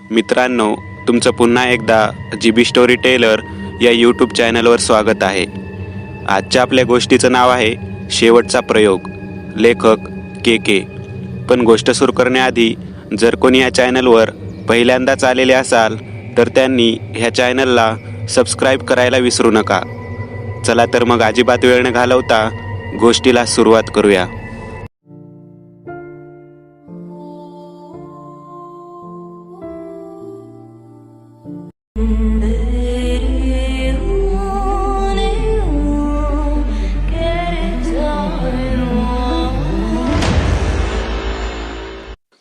मित्रांनो, तुमचं पुन्हा एकदा GB स्टोरी टेलर या यूट्यूब चॅनलवर स्वागत आहे. आजच्या आपल्या गोष्टीचं नाव आहे शेवटचा प्रयोग. लेखक के. पण गोष्ट सुरू करण्याआधी जर कोणी या चॅनलवर पहिल्यांदाच आलेले असाल तर त्यांनी ह्या चॅनलला सबस्क्राईब करायला विसरू नका. चला तर मग अजिबात वेळ न घालवता गोष्टीला सुरुवात करूया.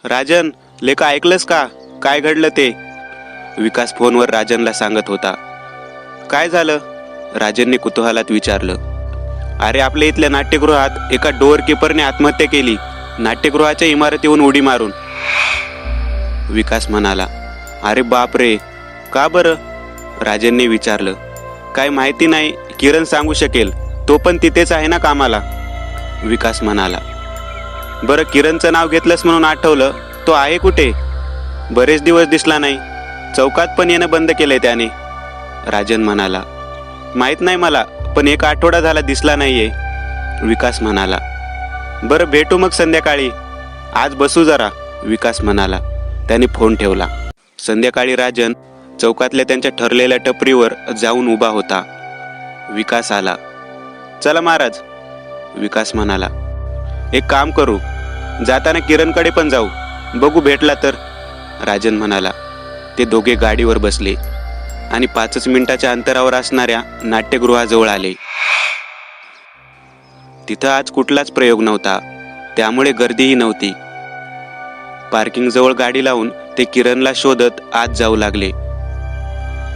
राजन, लेका ऐकलंस का? काय घडलं ते? विकास फोनवर राजनला सांगत होता. काय झालं? राजनने कुतूहलात विचारलं. अरे, आपल्या इथल्या नाट्यगृहात एका डोअर कीपरने आत्महत्या केली, नाट्यगृहाच्या इमारतीहून उडी मारून. विकास म्हणाला. अरे बापरे, का बरं? राजनने विचारलं. काय माहिती नाही, किरण सांगू शकेल, तो पण तिथेच आहे ना कामाला. विकास म्हणाला. बरं, किरणचं नाव घेतलंस म्हणून आठवलं, तो आहे कुठे? बरेच दिवस दिसला नाही, चौकात पण येणं बंद केलंय त्याने. राजन म्हणाला. माहीत नाही मला, पण एक आठवडा झाला दिसला नाहीये. विकास म्हणाला. बरं, भेटू मग संध्याकाळी, आज बसू जरा. विकास म्हणाला. त्याने फोन ठेवला. संध्याकाळी राजन चौकातल्या त्यांच्या ठरलेल्या टपरीवर जाऊन उभा होता. विकास आला. चला महाराज, विकास म्हणाला. एक काम करू, जाताना किरणकडे पण जाऊ, बघू भेटला तर. राजन म्हणाला. ते दोघे गाडीवर बसले आणि 5 मिनिटाच्या अंतरावर असणाऱ्या नाट्यगृहाजवळ आले. तिथं आज कुठलाच प्रयोग नव्हता, त्यामुळे गर्दीही नव्हती. पार्किंगजवळ गाडी लावून ते किरणला शोधत आत जाऊ लागले.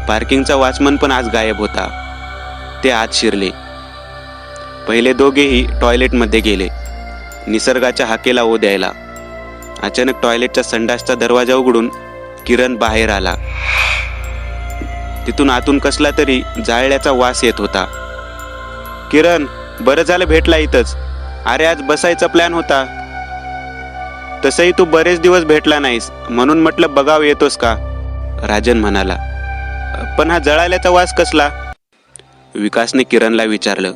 पार्किंगचा वॉचमन पण आज गायब होता. ते आत शिरले. पहिले दोघेही टॉयलेटमध्ये गेले, निसर्गाच्या हाकेला ओ द्यायला. अचानक टॉयलेटचा संडासचा दरवाजा उघडून किरण बाहेर आला. तिथून आतून कसला तरी जाळल्याचा वास येत होता. किरण, बरं झालं भेटला इथंच. अरे, आज बसायचा प्लॅन होता. तसंही तू बरेच दिवस भेटला नाहीस, म्हणून म्हटलं बघाव येतोस का. राजन म्हणाला. पण हा जळाल्याचा वास कसला? विकासने किरणला विचारलं.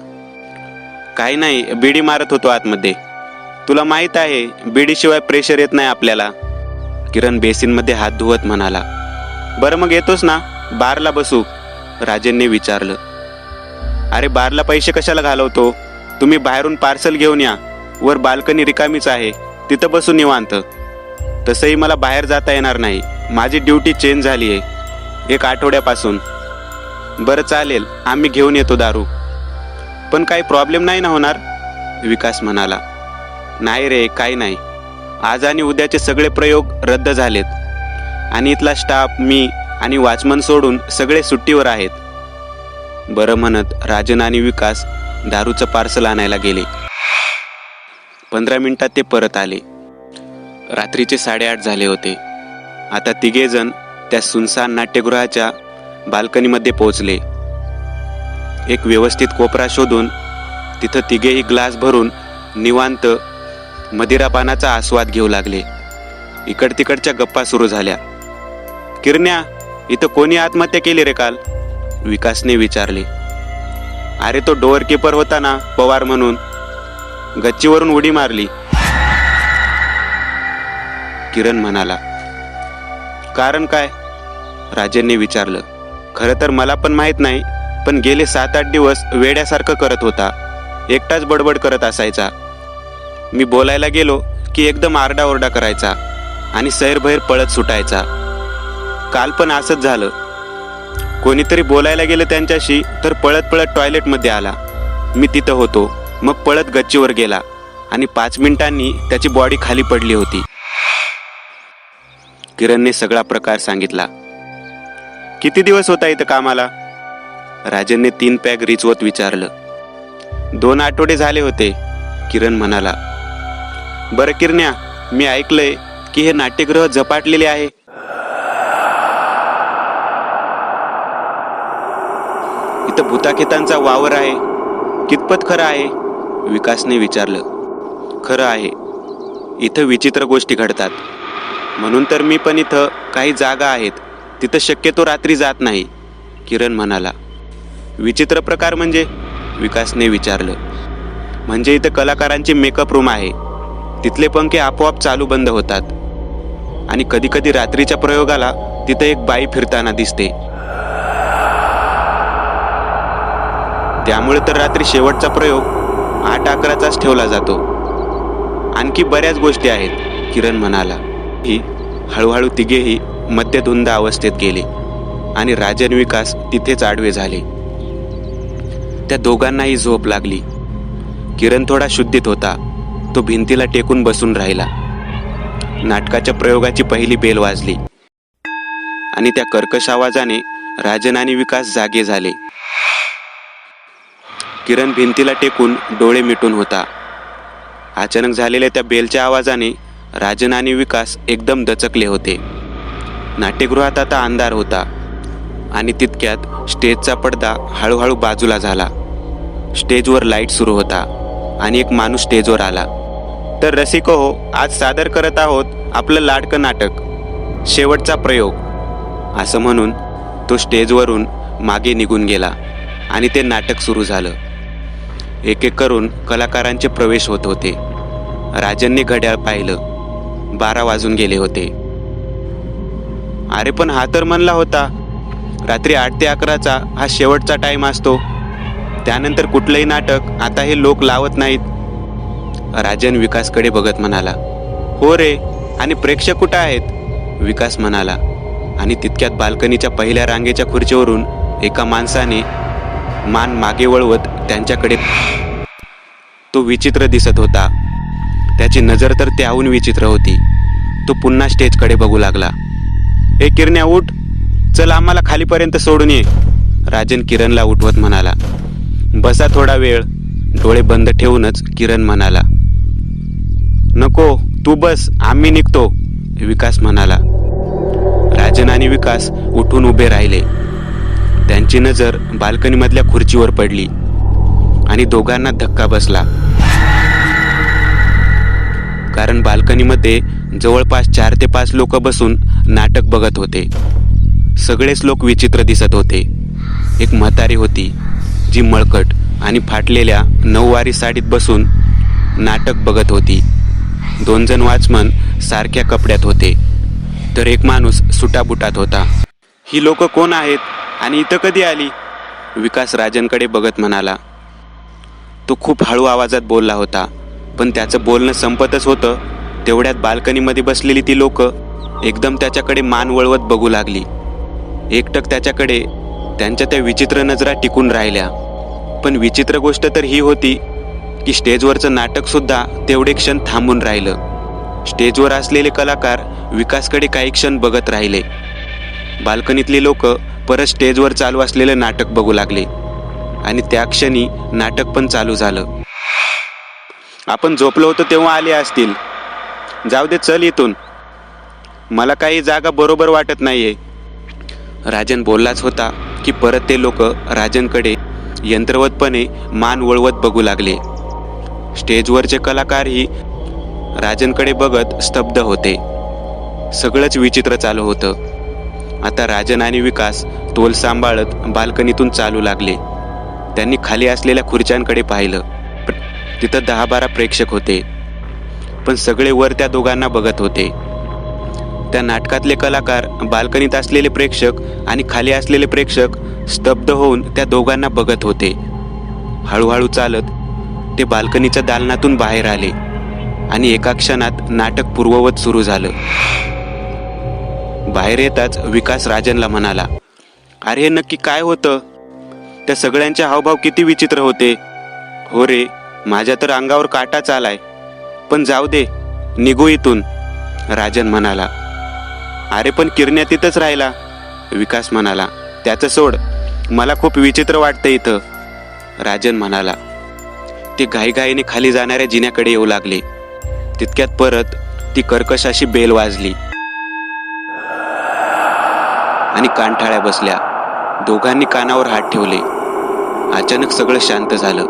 काही नाही, बिडी मारत होतो आतमध्ये. तुला माहित आहे, बिडीशिवाय प्रेशर येत नाही आपल्याला. किरण बेसिनमध्ये हात धुवत म्हणाला. बरं, मग येतोस ना, बारला बसू. राजनने विचारलं. अरे, बारला पैसे कशाला घालवतो? तुम्ही बाहेरून पार्सल घेऊन या, वर बाल्कनी रिकामीच आहे, तिथं बसून निवांत. तसंही मला बाहेर जाता येणार नाही, माझी ड्युटी चेंज झाली आहे 1 आठवड्यापासून. बरं चालेल, आम्ही घेऊन येतो दारू. पण काही प्रॉब्लेम नाही ना होणार? विकास म्हणाला. नाही रे, काही नाही. आज आणि उद्याचे सगळे प्रयोग रद्द झालेत आणि इथला स्टाफ, मी आणि वॉचमन सोडून सगळे सुट्टीवर आहेत. बरं म्हणत राजन आणि विकास दारूचं पार्सल आणायला गेले. 15 मिनिटात ते परत आले. रात्रीचे 8:30 झाले होते. आता तिघेजण त्या सुनसान नाट्यगृहाच्या बाल्कनीमध्ये पोहोचले. एक व्यवस्थित कोपरा शोधून तिथं तिघेही ग्लास भरून निवांत मदिरापानाचा आस्वाद घेऊ लागले. इकड तिकडच्या गप्पा सुरू झाल्या. किरण्या, इथं कोणी आत्महत्या केली रे काल? विकासने विचारले. अरे, तो डोअर कीपर होता ना, पवार म्हणून, गच्चीवरून उडी मारली. किरण म्हणाला. कारण काय? राजनने विचारलं. खरं तर मला पण माहित नाही, पण गेले 7-8 दिवस वेड्यासारखं करत होता. एकटाच बडबड करत असायचा. मी बोलायला गेलो की एकदम आरडाओरडा करायचा आणि सैरभैर पळत सुटायचा. काल पण असंच झालं. कोणीतरी बोलायला गेलं त्यांच्याशी तर पळत पळत टॉयलेटमध्ये आला. मी तिथं होतो. मग पळत गच्चीवर गेला आणि 5 मिनिटांनी त्याची बॉडी खाली पडली होती. किरणने सगळा प्रकार सांगितला. किती दिवस होता इथं कामाला? राजनने 3 पॅग रिचवत विचारलं. 2 आठवडे झाले होते, किरण म्हणाला. बरं किरण्या, मी ऐकलंय की हे नाट्यगृह झपाटलेले आहे. इथं भूताखेतांचा वावर आहे, कितपत खरं आहे? विकासने विचारलं. खरं आहे. इथं विचित्र गोष्टी घडतात, म्हणून तर मी पण इथं काही जागा आहेत तिथं शक्यतो रात्री जात नाही, किरण म्हणाला. विचित्र प्रकार म्हणजे? विकासने विचारलं. म्हणजे इथं कलाकारांची मेकअप रूम आहे. तिथले पंखे आपोआप चालू बंद होतात आणि कधीकधी रात्रीच्या प्रयोगाला तिथं एक बाई फिरताना दिसते. त्यामुळे तर रात्री शेवटचा प्रयोग 8-11चाच ठेवला जातो. आणखी बऱ्याच गोष्टी आहेत, किरण म्हणाला. ही हळूहळू तिघेही मध्यधुंद अवस्थेत गेले आणि राजन विकास तिथेच आडवे झाले. त्या दोघांनाही झोप लागली. किरण थोडा शुद्धीत होता. तो भिंतीला टेकून बसून राहिला. नाटकाच्या प्रयोगाची पहिली बेल वाजली आणि त्या कर्कश आवाजाने राजन आणि विकास जागे झाले. किरण भिंतीला टेकून डोळे मिटून होता. अचानक झालेल्या त्या बेलच्या आवाजाने राजन आणि विकास एकदम दचकले होते. नाट्यगृहात आता अंधार होता आणि तितक्यात स्टेजचा पडदा हळूहळू बाजूला झाला. स्टेजवर लाईट सुरू होता आणि एक माणूस स्टेजवर आला. तर रसिको हो, आज सादर करत आहोत आपलं लाडकं नाटक शेवटचा प्रयोग, असं म्हणून तो स्टेजवरून मागे निघून गेला आणि ते नाटक सुरू झालं. एक एक करून कलाकारांचे प्रवेश होत होते. राजनने घड्याळ पाहिलं. 12 वाजून गेले होते. अरे पण हा तर म्हणला होता रात्री 8 ते 11चा हा शेवटचा टाइम असतो. त्यानंतर कुठलंही नाटक आता हे लोक लावत नाहीत. राजन विकासकडे बघत म्हणाला. हो रे, आणि प्रेक्षक कुठं आहेत? विकास म्हणाला. आणि तितक्यात बाल्कनीच्या पहिल्या रांगेच्या खुर्चीवरून एका माणसाने मान मागे वळवत त्यांच्याकडे. तो विचित्र दिसत होता. त्याची नजर तर त्याहून विचित्र होती. तो पुन्हा स्टेजकडे बघू लागला. ए किरण्या, उठ, चल आम्हाला खालीपर्यंत सोडून ये, राजन किरणला उठवत म्हणाला. बसा थोडा वेळ, डोळे बंद ठेवूनच किरण म्हणाला. नको, तू बस, आम्ही निघतो, विकास म्हणाला. राजन आणि विकास उठून उभे राहिले. त्यांची नजर बाल्कनीमधल्या खुर्चीवर पडली आणि दोघांना धक्का बसला. कारण बाल्कनीमध्ये जवळपास 4 ते 5 लोक बसून नाटक बघत होते. सगळेच लोक विचित्र दिसत होते. एक म्हातारी होती जी मळकट आणि फाटलेल्या 9वारी साडीत बसून नाटक बघत होती. 2 जण वॉचमन सारख्या कपड्यात होते, तर एक माणूस सुटाबुटात होता. ही लोक कोण आहेत आणि इथं कधी आली? विकास राजनकडे बघत म्हणाला. तो खूप हळू आवाजात बोलला होता, पण त्याचं बोलणं संपतच होतं तेवढ्यात बाल्कनीमध्ये बसलेली ती लोक एकदम त्याच्याकडे मान वळवत बघू लागली. एकटक त्याच्याकडे त्यांच्या त्या विचित्र नजरा टिकून राहिल्या. पण विचित्र गोष्ट तर ही होती की स्टेजवरचं नाटक सुद्धा तेवढे क्षण थांबून राहिलं. स्टेजवर असलेले कलाकार विकासकडे काही क्षण बघत राहिले. बाल्कनीतली लोक परत स्टेजवर चालू असलेलं नाटक बघू लागले आणि त्या क्षणी नाटक पण चालू झालं. आपण झोपलो होतो तेव्हा आले असतील. जाऊ दे, चल इथून, मला काही जागा बरोबर वाटत नाहीये. राजन बोललाच होता की परत ते लोक राजनकडे यंत्रवतपणे मान वळवत बघू लागले. स्टेजवरचे कलाकारही राजनकडे बघत स्तब्ध होते. सगळंच विचित्र चालू होतं. आता राजन आणि विकास तोल सांभाळत बाल्कनीतून चालू लागले. त्यांनी खाली असलेल्या खुर्च्यांकडे पाहिलं. तिथं 10-12 प्रेक्षक होते, पण सगळे वर त्या दोघांना बघत होते. त्या नाटकातले कलाकार, बाल्कनीत असलेले प्रेक्षक आणि खाली असलेले प्रेक्षक स्तब्ध होऊन त्या दोघांना बघत होते. हळूहळू चालत ते बाल्कनीच्या दालनातून बाहेर आले आणि एका क्षणात नाटक पूर्ववत सुरू झालं. बाहेर येताच विकास राजनला म्हणाला. अरे हे नक्की काय होतं? त्या सगळ्यांचे हावभाव किती विचित्र होते. हो रे, माझ्या तर अंगावर काटाच आलाय. पण जाऊ दे, निघू इथून, राजन म्हणाला. अरे पण किरण्या तिथंच राहिला, विकास म्हणाला. त्याचं सोड, मला खूप विचित्र वाटतं इथं, राजन म्हणाला. ते घाईघाईने खाली जाणाऱ्या जिन्याकडे येऊ लागले. तितक्यात परत ती कर्कश अशी बेल वाजली आणि कानठाळ्या बसल्या. दोघांनी कानावर हात ठेवले. अचानक सगळं शांत झालं.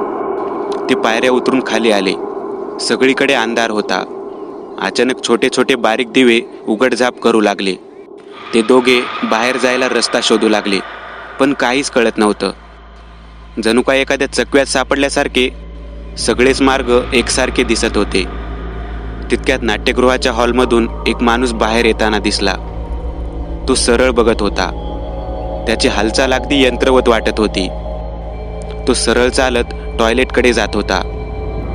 ते पायऱ्या उतरून खाली आले. सगळीकडे अंधार होता. अचानक छोटे छोटे बारीक दिवे उघडझाप करू लागले. ते दोघे बाहेर जायला रस्ता शोधू लागले, पण काहीच कळत नव्हतं. जणू काय एखाद्या चकव्यात सापडल्यासारखे सगळेच मार्ग एकसारखे दिसत होते. तितक्यात नाट्यगृहाच्या हॉलमधून एक माणूस बाहेर येताना दिसला. तो सरळ बघत होता. त्याची हालचाल अगदी यंत्रवत वाटत होती. तो सरळ चालत टॉयलेटकडे जात होता.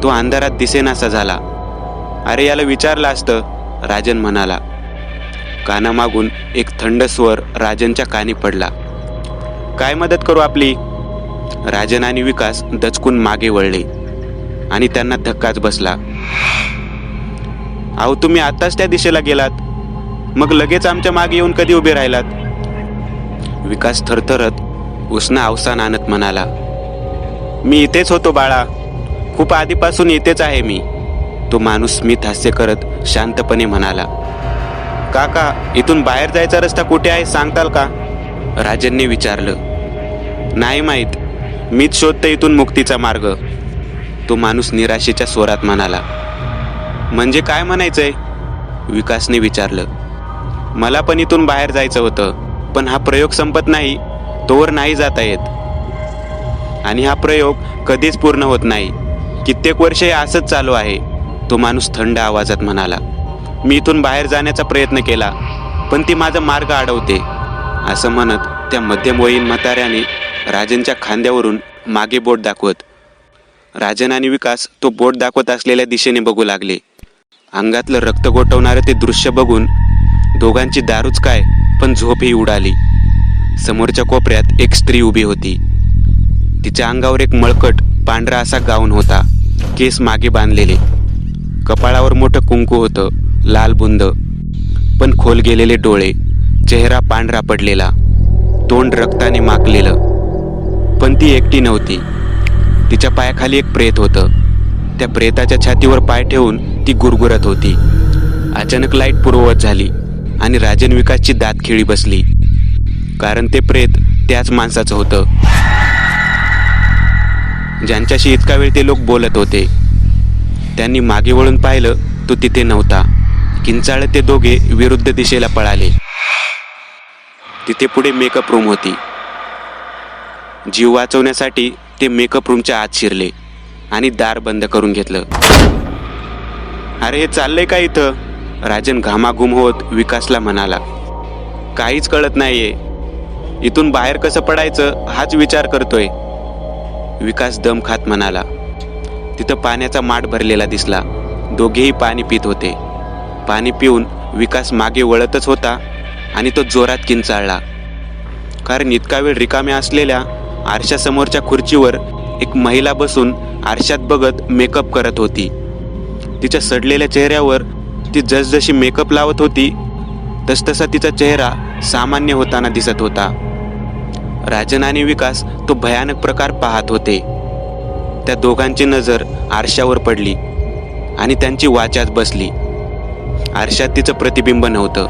तो अंधारात दिसेनासा झाला. अरे, याला विचारलं असतं, राजन म्हणाला. कानामागून एक थंड स्वर राजनच्या कानी पडला. काय मदत करू आपली? राजन आणि विकास दचकून मागे वळले आणि त्यांना धक्काच बसला. अहो, तुम्ही आताच त्या दिशेला गेलात, मग लगेच आमच्या मागे येऊन कधी उभे राहिलात? विकास थरथरत उसना अवसान आणत म्हणाला. मी इथेच होतो बाळा, खूप आधीपासून इथेच आहे मी. तो माणूस स्मित हास्य करत शांतपणे म्हणाला. काका, इथून बाहेर जायचा रस्ता कुठे आहे सांगताल का? राजनने विचारलं. नाही माहीत, मीच शोधतो इथून मुक्तीचा मार्ग. तो माणूस निराशेच्या स्वरात म्हणाला. म्हणजे काय म्हणायचंय? विकासने विचारलं. मला पण इथून बाहेर जायचं होतं, पण हा प्रयोग संपत नाही तोवर नाही जाता येत. आणि हा प्रयोग कधीच पूर्ण होत नाही. कित्येक वर्ष हे असंच चालू आहे. तो माणूस थंड आवाजात म्हणाला. मी इथून बाहेर जाण्याचा प्रयत्न केला, पण ती माझा मार्ग अडवते. असं म्हणत त्या मध्यमवयीन म्हाताऱ्याने राजनच्या खांद्यावरून मागे बोट दाखवत. राजन आणि विकास तो बोट दाखवत असलेल्या दिशेने बघू लागले. अंगातलं रक्त गोठवणारं ते दृश्य बघून दोघांची दारूच काय, पण झोपही उडाली. समोरच्या कोपऱ्यात एक स्त्री उभी होती. तिच्या अंगावर एक मळकट पांढरा असा गाऊन होता. केस मागे बांधलेले, कपाळावर मोठं कुंकू होतं, लाल बुंद, पण खोल गेलेले डोळे, चेहरा पांढरा पडलेला, तोंड रक्ताने माखलेलं. पण ती एकटी नव्हती. तिच्या पायाखाली एक प्रेत होतं. त्या प्रेताच्या छातीवर पाय ठेवून ती गुरगुरत होती. अचानक लाईट पूर्ववत झाली आणि राजन विकासची दात खिळी बसली, कारण ते प्रेत त्याच माणसाचं होतं ज्यांच्याशी इतका वेळ ते लोक बोलत होते. त्यांनी मागे वळून पाहिलं, तो तिथे नव्हता. किंचाळत ते दोघे विरुद्ध दिशेला पळाले. तिथे पुढे मेकअप रूम होती. जीव वाचवण्यासाठी ते मेकअप रूमच्या आत शिरले आणि दार बंद करून घेतलं. अरे, हे चाललंय का इथं? राजन घामाघूम होत विकासला म्हणाला. काहीच कळत नाहीये. इथून बाहेर कसं पडायचं हाच विचार करतोय. विकास दम खात म्हणाला. तिथं पाण्याचा माठ भरलेला दिसला. दोघेही पाणी पित होते. पाणी पिऊन विकास मागे वळतच होता आणि तो जोरात किंचाळला, कारण इतका वेळ रिकाम्या असलेल्या आरशासमोरच्या खुर्चीवर एक महिला बसून आरशात बघत मेकअप करत होती. तिच्या सडलेल्या चेहऱ्यावर ती जसजशी मेकअप लावत होती तसतसा तिचा चेहरा सामान्य होताना दिसत होता. राजन आणि विकास तो भयानक प्रकार पाहत होते. त्या दोघांची नजर आरशावर पडली आणि त्यांची वाचाच बसली. आरशात तिचं प्रतिबिंब नव्हतं.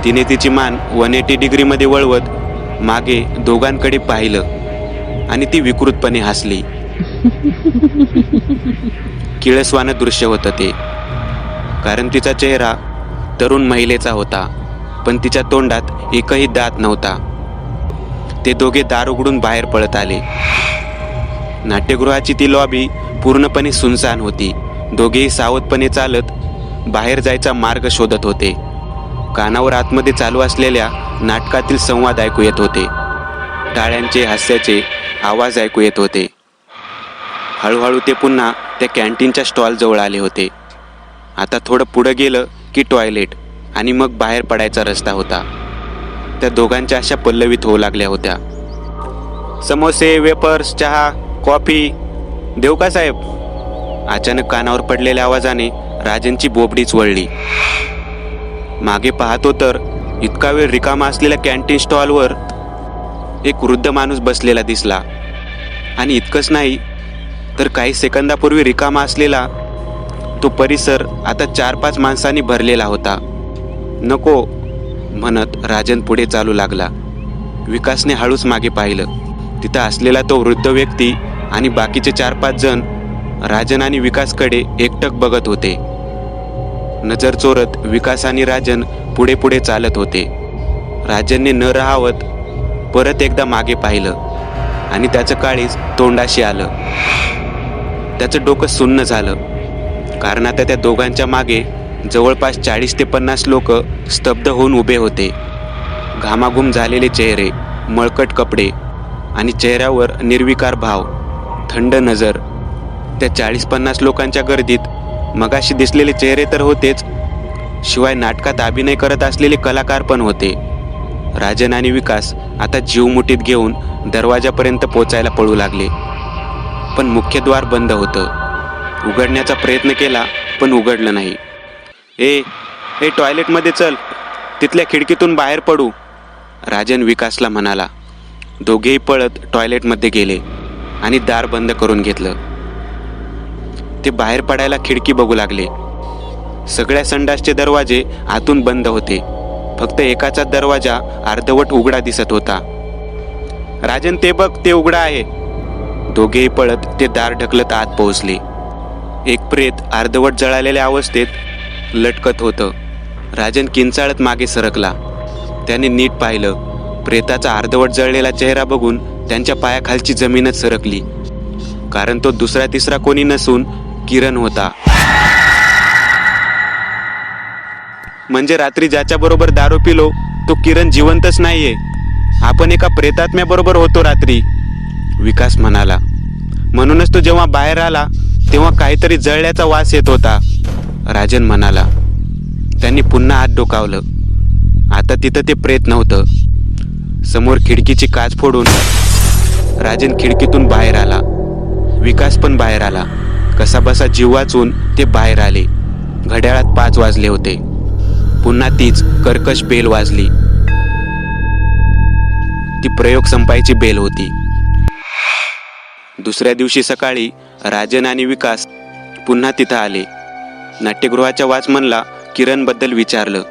तिने तिची मान 180 डिग्रीमध्ये वळवत मागे दोघांकडे पाहिलं आणि ती विकृतपणे हसली. किळसवानं दृश्य होतं ते, कारण तिचा चेहरा तरुण महिलेचा होता, पण तिच्या तोंडात एकही दात नव्हता. ते दोघे दार उघडून बाहेर पळत आले. नाट्यगृहाची ती लॉबी पूर्णपणे सुनसान होती. दोघेही सावधपणे चालत बाहेर जायचा मार्ग शोधत होते. कानावर आतमध्ये चालू असलेल्या नाटकातील संवाद ऐकू येत होते. टाळ्यांचे, हास्याचे आवाज ऐकू येत होते. हळूहळू ते पुन्हा त्या कॅन्टीनच्या स्टॉलजवळ आले होते. आता थोडं पुढं गेलं की टॉयलेट आणि मग बाहेर पडायचा रस्ता होता. त्या दोघांच्या अशा पल्लवीत होऊ लागल्या होत्या. समोसे, वेपर्स, चहा, कॉफी देऊ का साहेब? अचानक कानावर पडलेल्या आवाजाने राजनची बोबडीच वळली. मागे पाहतो तर इतका वेळ रिकामा असलेल्या कॅन्टीन स्टॉलवर एक वृद्ध माणूस बसलेला दिसला. आणि इतकंच नाही तर काही सेकंदापूर्वी रिकामा असलेला तो परिसर आता 4-5 माणसांनी भरलेला होता. नको म्हणत राजन पुढे चालू लागला. विकासने हळूच मागे पाहिलं. तिथं असलेला तो वृद्ध व्यक्ती आणि बाकीचे 4-5 जण राजन आणि विकासकडे एकटक बघत होते. नजर चोरत विकास आणि राजन पुढे पुढे चालत होते. राजनने न राहावत परत एकदा मागे पाहिलं आणि त्याचं काळीज तोंडाशी आलं. त्याचं डोकं सुन्न झालं, कारण आता त्या दोघांच्या मागे जवळपास 40 ते 50 लोक स्तब्ध होऊन उभे होते. घामाघूम झालेले चेहरे, मळकट कपडे आणि चेहऱ्यावर निर्विकार भाव, थंड नजर. त्या 40-50 लोकांच्या गर्दीत मगाशी दिसलेले चेहरे तर होतेच, शिवाय नाटकात अभिनय करत असलेले कलाकार पण होते. राजन आणि विकास आता जीव मुठीत घेऊन दरवाजापर्यंत पोचायला पळू लागले, पण मुख्य द्वार बंद होतं. उघडण्याचा प्रयत्न केला पण उघडलं नाही. ए टॉयलेटमध्ये चल, तिथल्या खिडकीतून बाहेर पडू, राजन विकासला म्हणाला. दोघेही पळत टॉयलेटमध्ये गेले आणि दार बंद करून घेतलं. ते बाहेर पडायला खिडकी बघू लागले. सगळ्या संडासचे दरवाजे आतून बंद होते. फक्त एकाचा दरवाजा अर्धवट उघडा दिसत होता. राजन, ते बघ, ते उघडा आहे. दोघेही पळत ते दार ढकलत आत पोहोचले. एक प्रेत अर्धवट जळालेल्या अवस्थेत लटकत होतं. राजन किंचाळत मागे सरकला. त्याने नीट पाहिलं. प्रेताचा अर्धवट जळलेला चेहरा बघून त्यांच्या पायाखालची जमीनच सरकली, कारण तो दुसरा तिसरा कोणी नसून किरण होता. म्हणजे रात्री ज्याच्याबरोबर दारू पिलो तो किरण जिवंतच नाहीये. आपण एका प्रेतात्म्याबरोबर होतो रात्री, विकास म्हणाला. म्हणूनच तो जेव्हा बाहेर आला तेव्हा काहीतरी जळल्याचा वास येत होता, राजन म्हणाला. त्यांनी पुन्हा हात डोकावलं. आता तिथं ते प्रेत नव्हतं. समोर खिडकीची काच फोडून राजन खिडकीतून बाहेर आला. विकास पण बाहेर आला. कसाबसा जीव वाचून ते बाहेर आले. घड्याळात 5 वाजले होते. पुन्हा तीच कर्कश बेल वाजली. ती प्रयोग संपायची बेल होती. दुसऱ्या दिवशी सकाळी राजन आणि विकास पुन्हा तिथं आले. नाट्यगृहाच्या वॉचमनला किरणबद्दल विचारलं.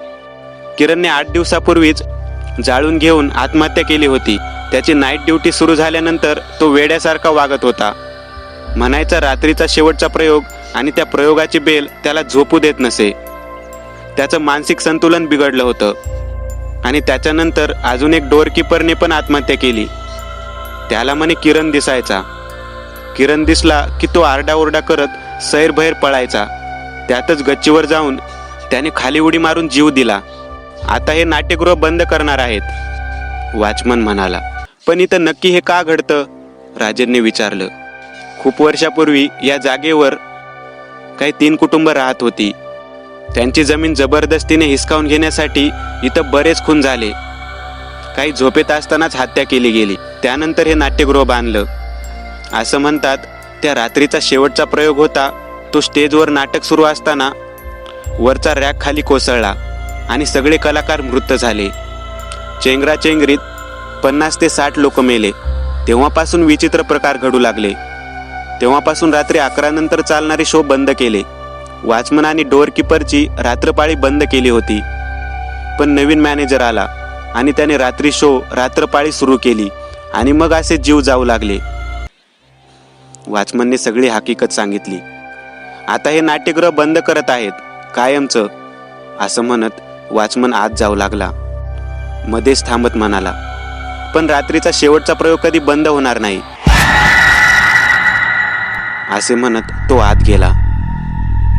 किरणने 8 दिवसापूर्वीच जाळून घेऊन आत्महत्या केली होती. त्याची नाईट ड्युटी सुरू झाल्यानंतर तो वेड्यासारखा वागत होता. म्हणायचा रात्रीचा शेवटचा प्रयोग आणि त्या प्रयोगाची बेल त्याला झोपू देत नसे. त्याचं मानसिक संतुलन बिघडलं होतं. आणि त्याच्यानंतर अजून एक डोअरकीपरने पण आत्महत्या केली. त्याला म्हणे किरण दिसायचा. किरण दिसला की तो आरडाओरडा करत सैरभैर पळायचा. त्यातच गच्चीवर जाऊन त्याने खाली उडी मारून जीव दिला. आता हे नाट्यगृह बंद करणार आहेत, वॉचमन म्हणाला. पण इथं नक्की हे का घडतं, राजनने विचारलं. खूप वर्षापूर्वी या जागेवर काही 3 कुटुंब राहत होती. त्यांची जमीन जबरदस्तीने हिसकावून घेण्यासाठी इथं बरेच खून झाले. काही झोपेत असतानाच हत्या केली गेली. त्यानंतर हे नाट्यगृह बांधलं. असं म्हणतात त्या रात्रीचा शेवटचा प्रयोग होता तो स्टेजवर नाटक सुरू असताना वरचा रॅक खाली कोसळला आणि सगळे कलाकार मृत झाले. चेंगराचेंगरीत 50 ते 60 लोक मेले. तेव्हापासून विचित्र प्रकार घडू लागले. तेव्हापासून रात्री 11 नंतर चालणारे शो बंद केले. वॉचमन आणि डोअरकीपरची रात्रपाळी बंद केली होती. पण नवीन मॅनेजर आला आणि त्याने रात्री शो रात्रपाळी सुरू केली आणि मग असे जीव जाऊ लागले. वॉचमनने सगळी हकीकत सांगितली. आता हे नाट्यगृह बंद करत आहेत, कायमचं, असं म्हणत वॉचमन आत जाऊ लागला. मध्येच थांबत म्हणाला, पण रात्रीचा शेवटचा प्रयोग कधी बंद होणार नाही, असे म्हणत तो आत गेला.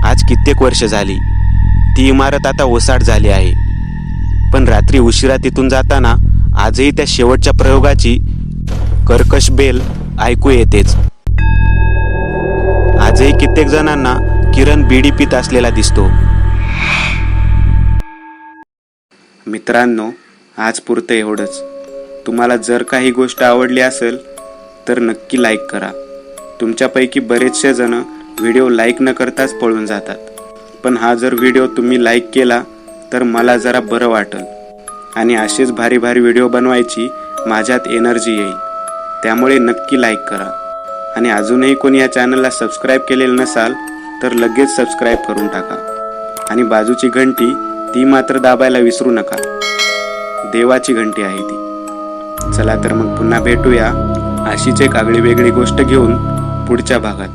आज कित्येक वर्ष झाली. ती इमारत आता ओसाड झाली आहे. पण रात्री उशिरा तिथून जाताना आजही त्या शेवटच्या प्रयोगाची कर्कश बेल ऐकू येतेच. आजही कित्येक जणांना किरण बीडी पित असलेला दिसतो. मित्रांनो, आज पुरतं एवढंच. तुम्हाला जर काही गोष्ट आवडली असेल तर नक्की लाईक करा. तुमच्यापैकी बरेचसे जण व्हिडिओ लाईक न करताच पळून जातात. पण हा जर व्हिडिओ तुम्ही लाईक केला तर मला जरा बरं वाटेल आणि असेच भारी भारी व्हिडिओ बनवायची माझ्यात एनर्जी येईल. त्यामुळे नक्की लाईक करा. आणि अजूनही कोणी या चॅनलला सबस्क्राईब केलेलं नसाल तर लगेच सबस्क्राईब करून टाका. आणि बाजूची घंटी ती मात्र दाबायला विसरू नका. देवाची घंटी आहे ती. चला तर मग पुन्हा भेटूया अशीच एक आगळी वेगळी गोष्ट घेऊन पुढच्या भागात.